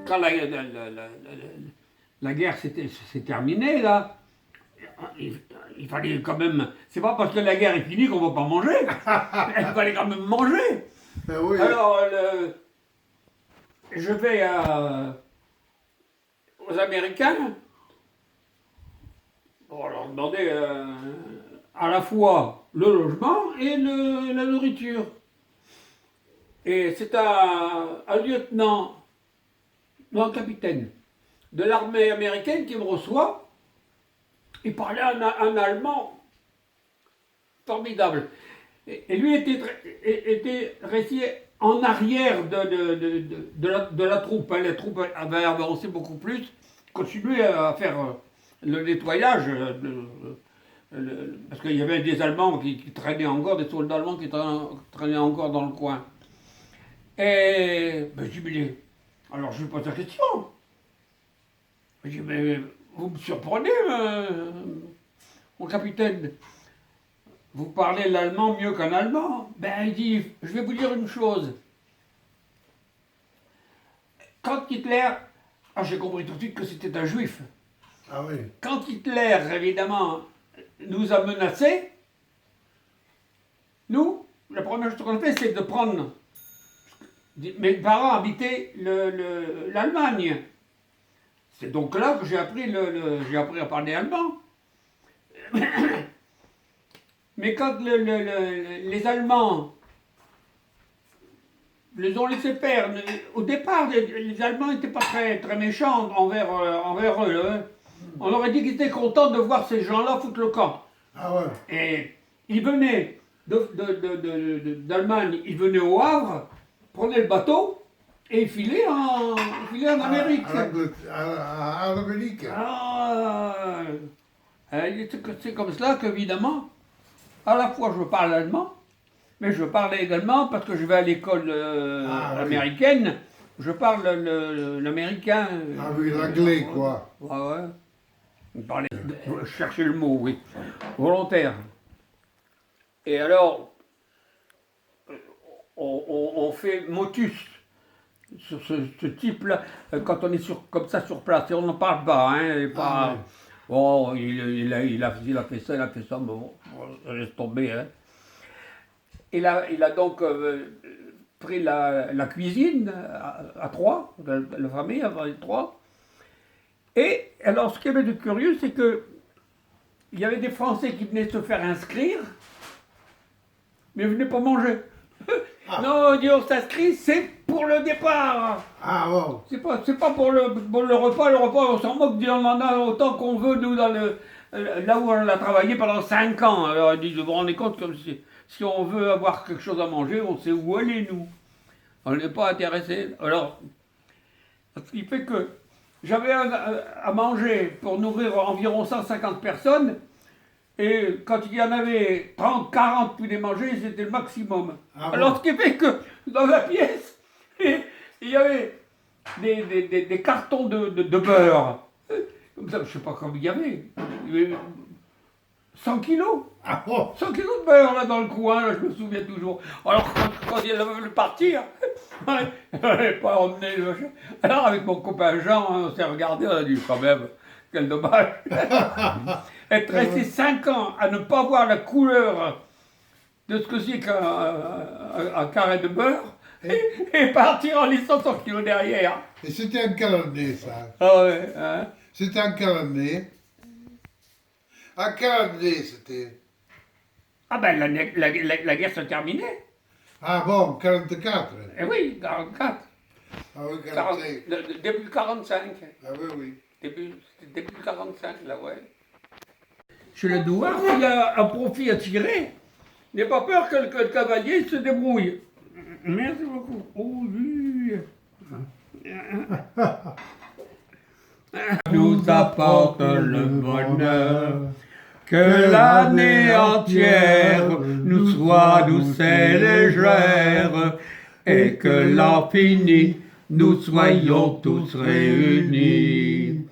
quand la guerre s'est terminée, là, il fallait quand même. C'est pas parce que la guerre est finie qu'on va pas manger. Il fallait quand même manger. Ben oui. Alors, je vais aux Américains pour leur demander à la fois le logement et la nourriture. Et c'est un lieutenant, non, un capitaine de l'armée américaine qui me reçoit. Il parlait un allemand formidable. Et lui était resté en arrière de la troupe. La troupe avait avancé beaucoup plus, continuait à faire le nettoyage, parce qu'il y avait des Allemands qui traînaient encore, des soldats allemands qui traînaient encore dans le coin. Et ben, je dis, mais, alors je lui pose la question. Je dis, mais vous me surprenez, mon capitaine. Vous parlez l'allemand mieux qu'un allemand. Ben, il dit, je vais vous dire une chose. Quand Hitler, j'ai compris tout de suite que c'était un juif. Ah oui. Quand Hitler, évidemment, nous a menacés, nous, la première chose qu'on a fait, c'est de prendre. Mes parents habitaient l'Allemagne. C'est donc là que j'ai appris, j'ai appris à parler allemand. Mais quand les Allemands les ont laissés faire, au départ, les Allemands n'étaient pas très, très méchants envers eux. Hein. On aurait dit qu'ils étaient contents de voir ces gens-là foutre le camp. Ah ouais. Et ils venaient d'Allemagne, ils venaient au Havre, prenaient le bateau et ils filaient en Amérique. À l'Amérique. Ah, c'est comme cela qu'évidemment, à la fois je parle allemand, mais je parle également, parce que je vais à l'école américaine, je parle l'américain. Ah oui, l'anglais quoi. Ouais. Je cherchais le mot, oui. Volontaire. Et alors, on fait motus sur ce type-là, quand on est comme ça sur place, et on n'en parle pas, hein, et pas, bon, il a fait ça, mais bon, laisse tomber, hein. Il a donc pris la cuisine à trois, la famille avait trois, et alors ce qu'il y avait de curieux, c'est que il y avait des Français qui venaient se faire inscrire, mais ils ne venaient pas manger. Non, on s'inscrit, c'est pour le départ. Ah bon. C'est pas pour le repas. Le repas, on s'en moque, on en a autant qu'on veut, nous, là où on a travaillé pendant 5 ans. Alors, ils disent, vous vous rendez compte, comme si on veut avoir quelque chose à manger, on sait où aller, nous. On n'est pas intéressé. Alors, ce qui fait que j'avais à manger pour nourrir environ 150 personnes. Et quand il y en avait 30, 40 qui les manger, c'était le maximum. Ah alors, bon. ce qui fait que dans la pièce, il y avait des cartons de beurre. Comme ça, je ne sais pas combien il y avait. 100 kilos. Ah bon. 100 kilos de beurre là dans le coin, là, je me souviens toujours. Alors, quand il avait partir, on n'avait pas emmené le machin. Alors, avec mon copain Jean, on s'est regardé, on a dit quand même, quel dommage. Être resté 5 ans à ne pas voir la couleur de ce que c'est qu'un carré de beurre et partir en laissant 100 kilos derrière. Et c'était en quelle année ça? Ah ouais, hein. C'était en quelle année? En quelle année c'était? Ah ben la guerre s'est terminée. Ah bon, 44. Eh oui, 44. Ah oui, 45. Début 45. Ah oui, oui. Début 45, là, ouais. Chez le douar, s'il y a un profit à tirer, n'aie pas peur que le cavalier se débrouille. Merci beaucoup. Oh oui. Nous apporte le bonheur, que l'année entière nous soit douce et légère, et que l'an fini, nous soyons tous réunis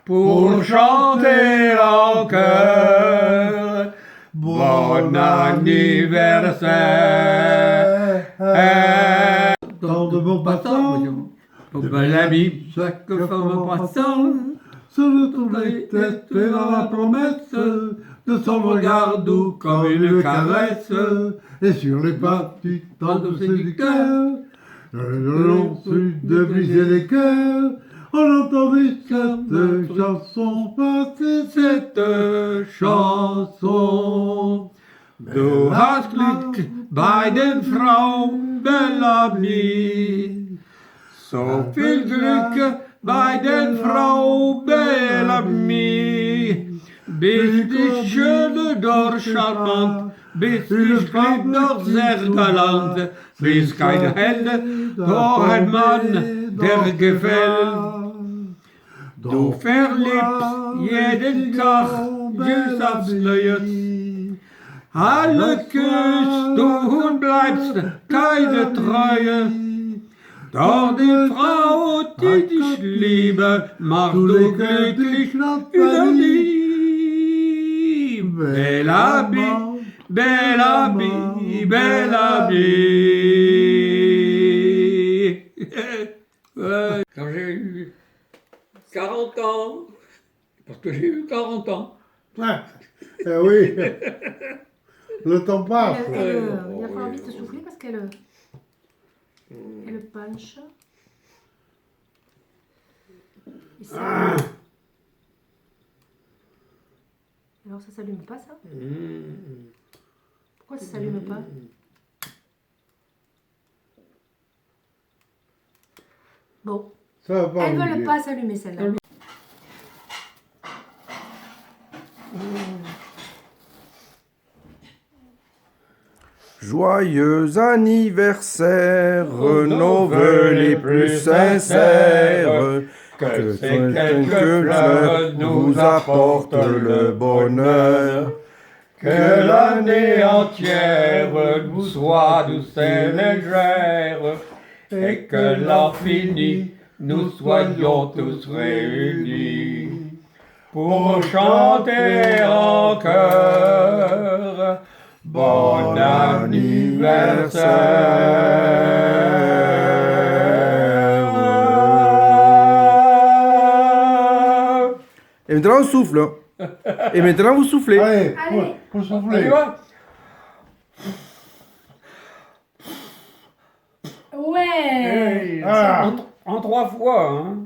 pour chanter en chœur bon anniversaire. Tant de bons passants Au bel ami, chaque femme passant, se retournait tester dans la promesse de son regard doux comme une caresse, et sur les pas du temps de séducteur, l'on sut de briser les cœurs, on entendit cette chanson passer, cette chanson. Du hast Glück bei den Frauen, Bellamy. So viel Glück bei den Frauen, Bellamy. Bist du schön, doch charmant, bist du lieb, doch sehr galant, bist kein Held, doch ein Mann, der gefällt. Du verliebst jeden Tag, just aufs Neue. Alle küsst du und bleibst keine Treue. Doch die Frau, die dich liebe, macht du glücklich über die. Bellamy, Bellamy, Bellamy. Quand j'ai eu 40 ans, parce que j'ai eu 40 ans. Ouais. Eh oui, le temps passe. Il va falloir vite souffler parce qu'elle punch. Et ça... Alors ça s'allume pas ça? Pourquoi ça s'allume pas? Bon, Ça va pas elles veulent bouger. pas s'allumer celle-là. Joyeux anniversaire, nos vœux les plus sincères, que ces quelques fleurs nous apportent le bonheur. Que l'année entière nous soit douce et légère, et que l'an fini, nous soyons tous réunis pour chanter en chœur. Bon anniversaire! Et maintenant on souffle. Et maintenant vous soufflez. Allez, Allez. faut souffler. Ouais. Ah. En 3 fois, hein.